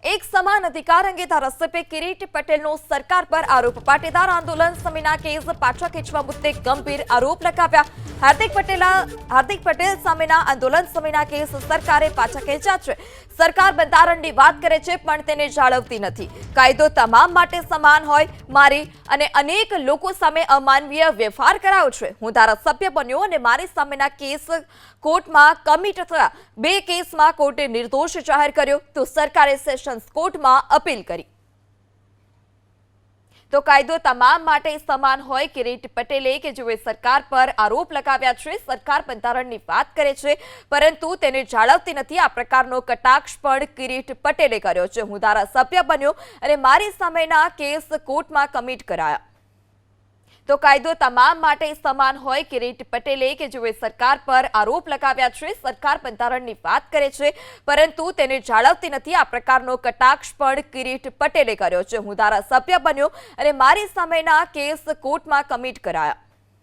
एक समान अधिकार अंगे धारासभ्य किरीट पटेलનો सरकार पर आरोप। પાટીદાર આંદોલન સમિતિના કેસ પાછા ખેંચવા મુદ્દે ગંભીર આરોપ લગાવ્યા। હાર્દિક પટેલ સામેના આંદોલન સમિતિના કેસ સરકારે પાછા ખેંચ્યા છે। સરકાર બંધારણની વાત કરે છે પણ તેને જાળવતી નથી। કાયદો તમામ માટે સમાન હોય મારી અને અનેક લોકો સામે અમાનવીય વ્યવહાર કરાયો છે। હું ધારાસભ્ય બન્યો અને મારી સામેના કેસ કોર્ટમાં કમિટ થયા। બે કેસમાં કોર્ટે નિર્દોષ જાહેર કર્યો તો સરકારે સેશન્સ કોર્ટમાં અપીલ કરી। તો કાયદો તમામ માટે સમાન હોય કિરીટ પટેલે કે જેઓએ સરકાર પર આરોપ લગાવ્યા છે। સરકાર બંધારણની વાત કરે છે પરંતુ તેને જાળવતી નથી। આ પ્રકારનો કટાક્ષ પણ કિરીટ પટેલે કર્યો છે। હું ધારાસભ્ય બન્યો અને મારી સામેના કેસ કોર્ટમાં કમિટ કરાયા। તો કાયદો તમામ માટે સમાન હોય કિરીટ પટેલે કે જેઓએ સરકાર પર આરોપ લગાવ્યા છે। સરકાર બંધારણની વાત કરે છે પરંતુ તેને જાળવતી નથી। આ પ્રકારનો કટાક્ષ પણ કિરીટ પટેલે કર્યો છે। હું ધારાસભ્ય બન્યો અને મારી સામેના કેસ કોર્ટમાં કમિટ કરાયા।